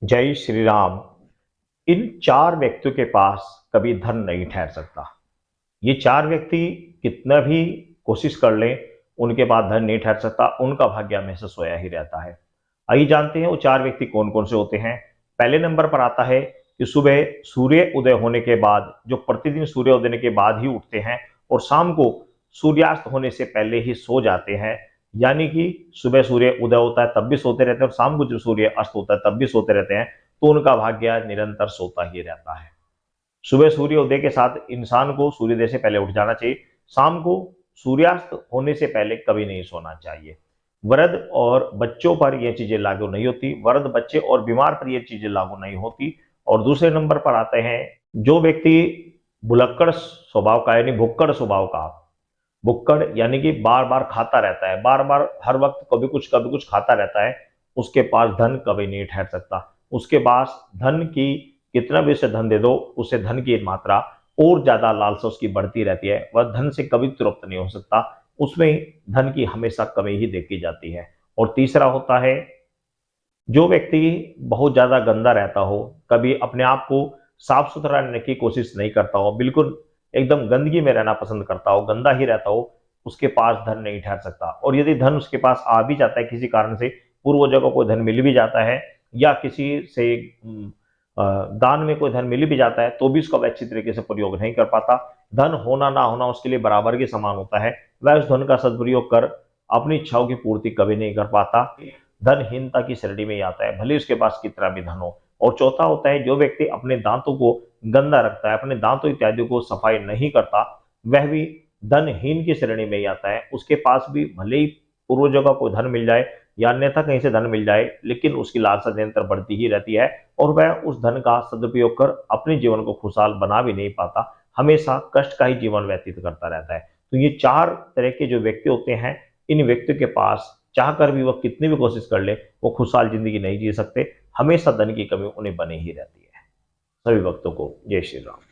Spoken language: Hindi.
जय श्री राम। इन चार व्यक्तियों के पास कभी धन नहीं ठहर सकता। ये चार व्यक्ति कितना भी कोशिश कर लें, उनके पास धन नहीं ठहर सकता। उनका भाग्य हमेशा सोया ही रहता है। आइए जानते हैं वो चार व्यक्ति कौन कौन से होते हैं। पहले नंबर पर आता है कि सुबह सूर्य उदय होने के बाद, जो प्रतिदिन सूर्य उदय के बाद ही उठते हैं और शाम को सूर्यास्त होने से पहले ही सो जाते हैं। यानी कि सुबह सूर्य उदय होता है तब भी सोते रहते हैं और शाम को जब सूर्य अस्त होता है तब भी सोते रहते हैं, तो उनका भाग्य निरंतर सोता ही रहता है। सुबह सूर्योदय के साथ इंसान को सूर्योदय से पहले उठ जाना चाहिए। शाम को सूर्यास्त होने से पहले कभी नहीं सोना चाहिए। वृद्ध और बच्चों पर यह चीजें लागू नहीं होती, वृद्ध बच्चे और बीमार पर यह चीजें लागू नहीं होती। और दूसरे नंबर पर आते हैं जो व्यक्ति भुलक्कड़ स्वभाव का, यानी भुक्कड़ स्वभाव का। भुक्कड़ यानी कि बार बार खाता रहता है, बार बार हर वक्त कभी कुछ खाता रहता है, उसके पास धन कभी नहीं ठहर सकता। उसके पास धन की कितना भी उसे धन दे दो, उसे धन की मात्रा और ज्यादा लालसा उसकी बढ़ती रहती है। वह धन से कभी तृप्त नहीं हो सकता, उसमें धन की हमेशा कमी ही देखी जाती है। और तीसरा होता है जो व्यक्ति बहुत ज्यादा गंदा रहता हो, कभी अपने आप को साफ सुथरा रखने की कोशिश नहीं करता हो, बिल्कुल एकदम गंदगी में रहना पसंद करता हो, गंदा ही रहता हो, उसके पास धन नहीं ठहर सकता। और यदि धन उसके पास आ भी जाता है किसी कारण से, पूर्वजों को कोई धन मिल भी जाता है या किसी से दान में कोई धन मिल भी जाता है, तो भी उसका वह अच्छी तरीके से प्रयोग नहीं कर पाता। धन होना ना होना उसके लिए बराबर के समान होता है। वह उस धन का सदुपयोग कर अपनी इच्छाओं की पूर्ति कभी नहीं कर पाता। धनहीनता की श्रेणी में ही आता है, भले उसके पास कितना भी धन हो। और चौथा होता है जो व्यक्ति अपने दांतों को गंदा रखता है, अपने दांतों इत्यादि को सफाई नहीं करता, वह भी धनहीन की श्रेणी में ही आता है। उसके पास भी भले ही पूर्वजों का कोई धन मिल जाए या अन्यथा कहीं से धन मिल जाए, लेकिन उसकी लालसा निरंतर बढ़ती ही रहती है और वह उस धन का सदुपयोग कर अपने जीवन को खुशहाल बना भी नहीं पाता, हमेशा कष्ट का ही जीवन व्यतीत करता रहता है। तो ये चार तरह के जो व्यक्ति होते हैं, इन व्यक्तियों के पास चाहकर भी वह कितनी भी कोशिश कर ले, वो खुशहाल जिंदगी नहीं जी सकते। हमेशा धन की कमी उन्हें बनी ही रहती है। सभी भक्तों को जय श्री राम।